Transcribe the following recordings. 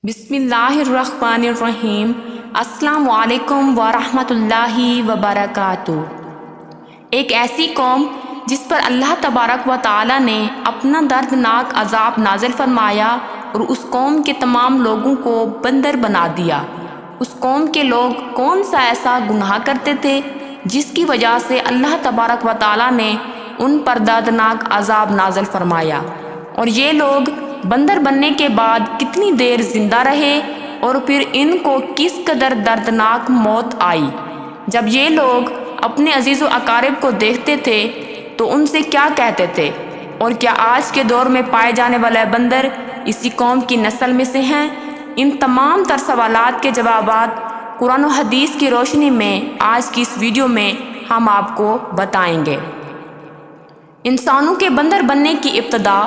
بسم اللہ الرحمن الرحیم۔ السلام علیکم ورحمۃ اللہ وبرکاتہ۔ ایک ایسی قوم جس پر اللہ تبارک و تعالی نے اپنا دردناک عذاب نازل فرمایا اور اس قوم کے تمام لوگوں کو بندر بنا دیا۔ اس قوم کے لوگ کون سا ایسا گناہ کرتے تھے جس کی وجہ سے اللہ تبارک و تعالی نے ان پر دردناک عذاب نازل فرمایا، اور یہ لوگ بندر بننے کے بعد کتنی دیر زندہ رہے اور پھر ان کو کس قدر دردناک موت آئی۔ جب یہ لوگ اپنے عزیز و اقارب کو دیکھتے تھے تو ان سے کیا کہتے تھے؟ اور کیا آج کے دور میں پائے جانے والے بندر اسی قوم کی نسل میں سے ہیں؟ ان تمام تر سوالات کے جوابات قرآن و حدیث کی روشنی میں آج کی اس ویڈیو میں ہم آپ کو بتائیں گے۔ انسانوں کے بندر بننے کی ابتدا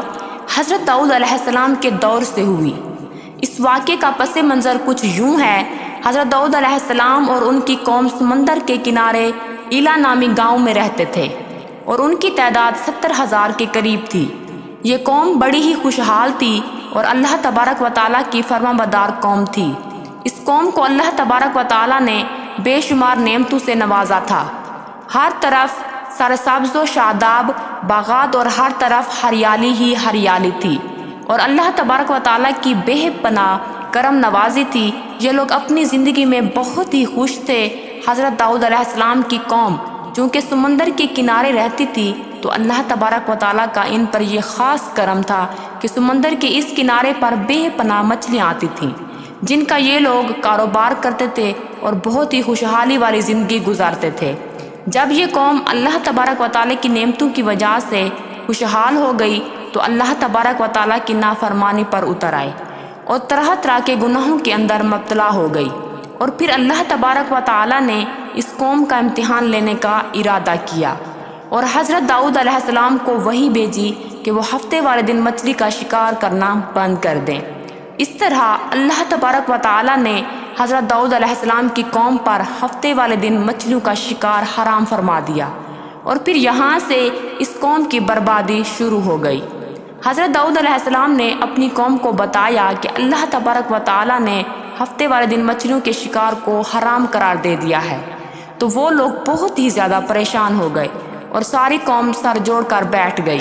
حضرت داؤد علیہ السلام کے دور سے ہوئی۔ اس واقعے کا پس منظر کچھ یوں ہے۔ حضرت داؤد علیہ السلام اور ان کی قوم سمندر کے کنارے ایلا نامی گاؤں میں رہتے تھے، اور ان کی تعداد 70,000 کے قریب تھی۔ یہ قوم بڑی ہی خوشحال تھی اور اللہ تبارک و تعالیٰ کی فرمانبردار قوم تھی۔ اس قوم کو اللہ تبارک و تعالیٰ نے بے شمار نعمتوں سے نوازا تھا۔ ہر طرف سرسبز و شاداب باغات اور ہر طرف ہریالی ہی ہریالی تھی، اور اللہ تبارک و تعالیٰ کی بے پناہ کرم نوازی تھی۔ یہ لوگ اپنی زندگی میں بہت ہی خوش تھے۔ حضرت داؤد علیہ السلام کی قوم چونکہ سمندر کے کنارے رہتی تھی تو اللہ تبارک و تعالیٰ کا ان پر یہ خاص کرم تھا کہ سمندر کے اس کنارے پر بے پناہ مچھلیاں آتی تھیں، جن کا یہ لوگ کاروبار کرتے تھے اور بہت ہی خوشحالی والی زندگی گزارتے تھے۔ جب یہ قوم اللہ تبارک و تعالیٰ کی نعمتوں کی وجہ سے خوشحال ہو گئی تو اللہ تبارک و تعالیٰ کی نافرمانی پر اتر آئے اور طرح طرح کے گناہوں کے اندر مبتلا ہو گئی، اور پھر اللہ تبارک و تعالیٰ نے اس قوم کا امتحان لینے کا ارادہ کیا اور حضرت داؤد علیہ السلام کو وحی بھیجی کہ وہ ہفتے والے دن مچھلی کا شکار کرنا بند کر دیں۔ اس طرح اللہ تبارک و تعالیٰ نے حضرت داؤد علیہ السلام کی قوم پر ہفتے والے دن مچھلیوں کا شکار حرام فرما دیا، اور پھر یہاں سے اس قوم کی بربادی شروع ہو گئی۔ حضرت داؤد علیہ السلام نے اپنی قوم کو بتایا کہ اللہ تبارک و تعالیٰ نے ہفتے والے دن مچھلیوں کے شکار کو حرام قرار دے دیا ہے، تو وہ لوگ بہت ہی زیادہ پریشان ہو گئے اور ساری قوم سر جوڑ کر بیٹھ گئی،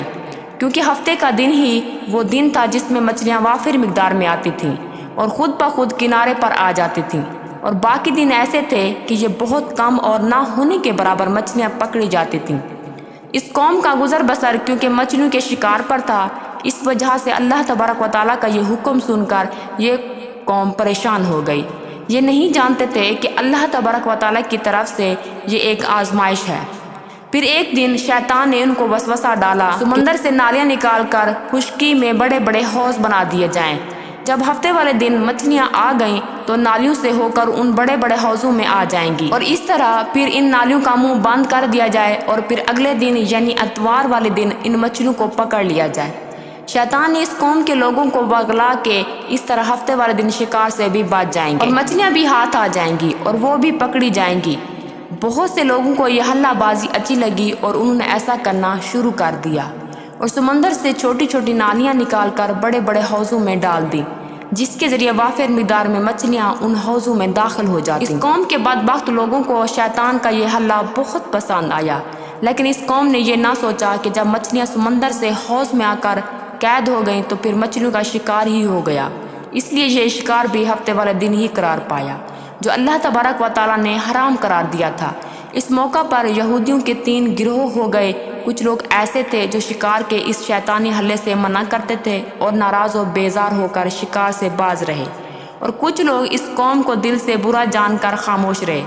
کیونکہ ہفتے کا دن ہی وہ دن تھا جس میں مچھلیاں وافر مقدار میں آتی تھیں اور خود بخود کنارے پر آ جاتی تھیں، اور باقی دن ایسے تھے کہ یہ بہت کم اور نہ ہونے کے برابر مچھلیاں پکڑی جاتی تھیں۔ اس قوم کا گزر بسر کیونکہ مچھلیوں کے شکار پر تھا، اس وجہ سے اللہ تبارک و تعالیٰ کا یہ حکم سن کر یہ قوم پریشان ہو گئی۔ یہ نہیں جانتے تھے کہ اللہ تبارک و تعالیٰ کی طرف سے یہ ایک آزمائش ہے۔ پھر ایک دن شیطان نے ان کو وسوسہ ڈالا، سمندر سے نالیاں نکال کر خشکی میں بڑے بڑے حوض بنا دیے جائیں۔ جب ہفتے والے دن مچھلیاں آ گئیں تو نالیوں سے ہو کر ان بڑے بڑے حوضوں میں آ جائیں گی، اور اس طرح پھر ان نالیوں کا منہ بند کر دیا جائے، اور پھر اگلے دن یعنی اتوار والے دن ان مچھلیوں کو پکڑ لیا جائے۔ شیطان نے اس قوم کے لوگوں کو وغلا کے اس طرح ہفتے والے دن شکار سے بھی بچ جائیں گے، اور مچھلیاں بھی ہاتھ آ جائیں گی اور وہ بھی پکڑی جائیں گی۔ بہت سے لوگوں کو یہ حلہ بازی اچھی لگی اور انہوں نے ایسا کرنا شروع کر دیا، اور سمندر سے چھوٹی چھوٹی نالیاں نکال کر بڑے بڑے حوضوں میں ڈال دی، جس کے ذریعے وافر مقدار میں مچھلیاں ان حوضوں میں داخل ہو جاتی۔ اس قوم کے بدبخت لوگوں کو شیطان کا یہ حلہ بہت پسند آیا، لیکن اس قوم نے یہ نہ سوچا کہ جب مچھلیاں سمندر سے حوض میں آ کر قید ہو گئیں تو پھر مچھلیوں کا شکار ہی ہو گیا، اس لیے یہ شکار بھی ہفتے والے دن ہی قرار پایا جو اللہ تبارک و تعالیٰ نے حرام قرار دیا تھا۔ اس موقع پر یہودیوں کے 3 گروہ ہو گئے۔ کچھ لوگ ایسے تھے جو شکار کے اس شیطانی حلے سے منع کرتے تھے اور ناراض و بیزار ہو کر شکار سے باز رہے، اور کچھ لوگ اس قوم کو دل سے برا جان کر خاموش رہے،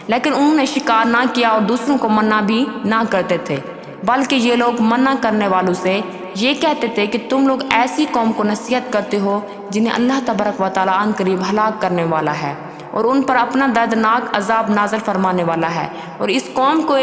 لیکن انہوں نے شکار نہ کیا اور دوسروں کو منع بھی نہ کرتے تھے، بلکہ یہ لوگ منع کرنے والوں سے یہ کہتے تھے کہ تم لوگ ایسی قوم کو نصیحت کرتے ہو جنہیں اللہ تبارک و تعالیٰ عنقریب قریب ہلاک کرنے والا ہے اور ان پر اپنا دردناک عذاب نازل فرمانے والا ہے۔ اور اس قوم کو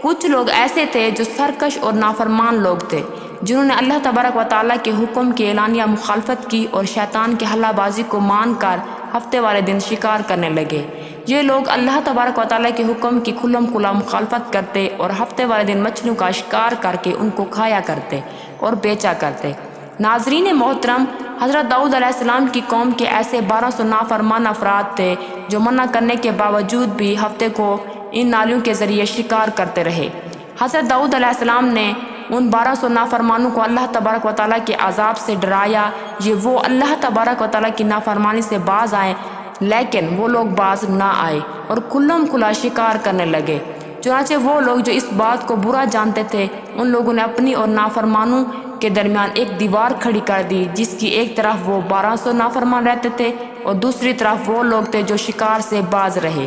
کچھ لوگ ایسے تھے جو سرکش اور نافرمان لوگ تھے، جنہوں نے اللہ تبارک و تعالیٰ کے حکم کی اعلانیہ مخالفت کی اور شیطان کی حلہ بازی کو مان کر ہفتے والے دن شکار کرنے لگے۔ یہ لوگ اللہ تبارک و تعالیٰ کے حکم کی کھلم کھلا مخالفت کرتے اور ہفتے والے دن مچھلیوں کا شکار کر کے ان کو کھایا کرتے اور بیچا کرتے۔ ناظرین محترم، حضرت داؤد علیہ السلام کی قوم کے ایسے 1200 نافرمان افراد تھے جو منع کرنے کے باوجود بھی ہفتے کو ان نالیوں کے ذریعے شکار کرتے رہے۔ حضرت داؤد علیہ السلام نے ان 1200 نافرمانوں کو اللہ تبارک و تعالیٰ کے عذاب سے ڈرایا۔ یہ وہ اللہ تبارک و تعالیٰ کی نافرمانی سے باز آئے، لیکن وہ لوگ باز نہ آئے اور کھلم کھلا شکار کرنے لگے۔ چنانچہ وہ لوگ جو اس بات کو برا جانتے تھے، ان لوگوں نے اپنی اور نافرمانوں کے درمیان ایک دیوار کھڑی کر دی، جس کی ایک طرف وہ 1200 نافرمان رہتے تھے اور دوسری طرف وہ لوگ تھے جو شکار سے باز رہے۔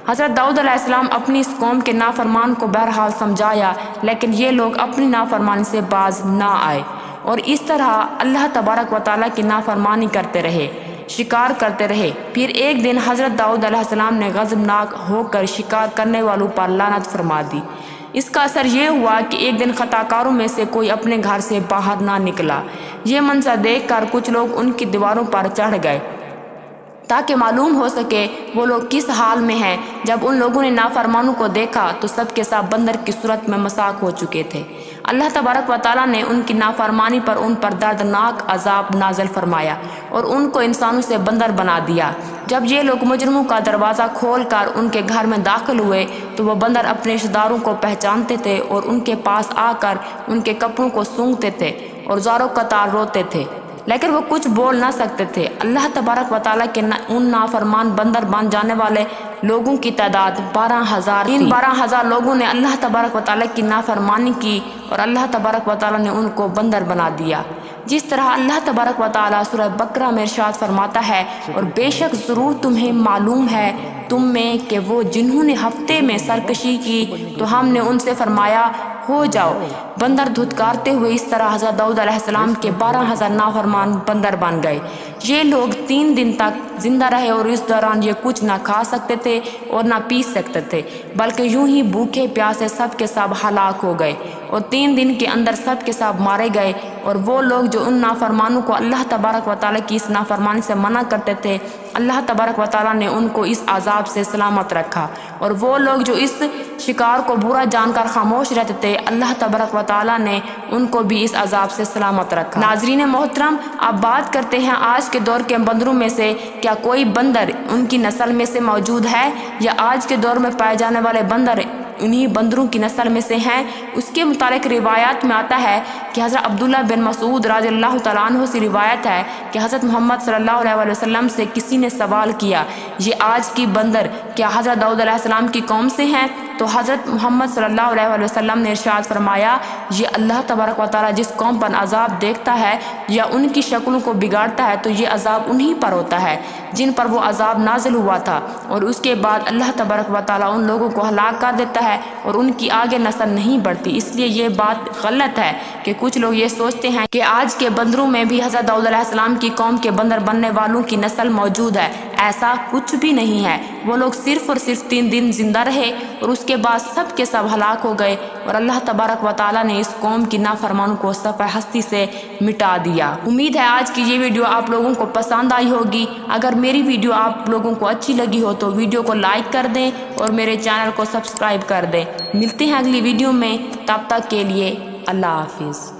حضرت داؤد علیہ السلام اپنی اس قوم کے نافرمان کو بہرحال سمجھایا، لیکن یہ لوگ اپنی نافرمانی سے باز نہ آئے اور اس طرح اللہ تبارک و تعالیٰ کی نافرمانی کرتے رہے، شکار کرتے رہے۔ پھر ایک دن حضرت داؤد علیہ السلام نے غضبناک ہو کر شکار کرنے والوں پر لعنت فرما دی۔ اس کا اثر یہ ہوا کہ ایک دن خطا کاروں میں سے کوئی اپنے گھر سے باہر نہ نکلا۔ یہ منظر دیکھ کر کچھ لوگ ان کی دیواروں پر چڑھ گئے تاکہ معلوم ہو سکے وہ لوگ کس حال میں ہیں۔ جب ان لوگوں نے نافرمانوں کو دیکھا تو سب کے ساتھ بندر کی صورت میں مساک ہو چکے تھے۔ اللہ تبارک و تعالیٰ نے ان کی نافرمانی پر ان پر دردناک عذاب نازل فرمایا اور ان کو انسانوں سے بندر بنا دیا۔ جب یہ لوگ مجرموں کا دروازہ کھول کر ان کے گھر میں داخل ہوئے تو وہ بندر اپنے رشتہ داروں کو پہچانتے تھے اور ان کے پاس آ کر ان کے کپڑوں کو سونگھتے تھے اور زاروں قطار روتے تھے، لیکن وہ کچھ بول نہ سکتے تھے۔ اللہ تبارک و تعالیٰ کے ان نافرمان بندر بن جانے والے لوگوں کی تعداد 12,000 تھی۔ ان 12,000 لوگوں نے اللہ تبارک و تعالیٰ کی نافرمانی کی اور اللہ تبارک و تعالیٰ نے ان کو بندر بنا دیا۔ جس طرح اللہ تبارک و تعالیٰ سورہ بقرہ میں ارشاد فرماتا ہے، اور بے شک ضرور تمہیں معلوم ہے تم میں کہ وہ جنہوں نے ہفتے میں سرکشی کی تو ہم نے ان سے فرمایا ہو جاؤ بندر دھتکارتے ہوئے۔ اس طرح حضرت داؤد علیہ السلام کے 12,000 نافرمان بندر بن گئے۔ یہ لوگ 3 دن تک زندہ رہے اور اس دوران یہ کچھ نہ کھا سکتے تھے اور نہ پی سکتے تھے، بلکہ یوں ہی بھوکے پیاسے سب کے سب ہلاک ہو گئے اور 3 دن کے اندر سب کے سب مارے گئے۔ اور وہ لوگ جو ان نافرمانوں کو اللہ تبارک و تعالیٰ کی اس نافرمانی سے منع کرتے تھے، اللہ تبارک و تعالیٰ نے ان کو اس عذاب سے سلامت رکھا، اور وہ لوگ جو اس شکار کو برا جان کر خاموش رہتے تھے، اللہ تبارک و تعالیٰ نے ان کو بھی اس عذاب سے سلامت رکھا۔ ناظرین محترم، اب بات کرتے ہیں آج کے دور کے بندروں میں سے کیا کوئی بندر ان کی نسل میں سے موجود ہے، یا آج کے دور میں پائے جانے والے بندر انہی بندروں کی نسل میں سے ہیں؟ اس کے متعلق روایات میں آتا ہے کہ حضرت عبداللہ بن مسعود رضی اللہ تعالیٰ عنہ سے روایت ہے کہ حضرت محمد صلی اللہ علیہ وسلم سے کسی نے سوال کیا، یہ آج کی بندر کیا حضرت داؤد علیہ السلام کی قوم سے ہیں؟ تو حضرت محمد صلی اللہ علیہ وسلم نے ارشاد فرمایا، یہ اللہ تبارک و تعالیٰ جس قوم پر عذاب دیکھتا ہے یا ان کی شکلوں کو بگاڑتا ہے تو یہ عذاب انہی پر ہوتا ہے جن پر وہ عذاب نازل ہوا تھا، اور اس کے بعد اللہ تبارک و تعالیٰ ان لوگوں کو ہلاک کر دیتا ہے اور ان کی آگے نسل نہیں بڑھتی۔ اس لیے یہ بات غلط ہے کہ کچھ لوگ یہ سوچتے ہیں کہ آج کے بندروں میں بھی حضرت داؤد علیہ السلام کی قوم کے بندر بننے والوں کی نسل موجود ہے۔ ایسا کچھ بھی نہیں ہے۔ وہ لوگ صرف اور صرف 3 دن زندہ رہے اور اس کے بعد سب کے سب ہلاک ہو گئے، اور اللہ تبارک و تعالیٰ نے اس قوم کی نافرمانوں کو صفحہ ہستی سے مٹا دیا۔ امید ہے آج کی یہ ویڈیو آپ لوگوں کو پسند آئی ہوگی۔ اگر میری ویڈیو آپ لوگوں کو اچھی لگی ہو تو ویڈیو کو لائک کر دیں اور میرے چینل کو سبسکرائب کر دیں۔ ملتے ہیں اگلی ویڈیو میں، تب تک کے لیے اللہ حافظ۔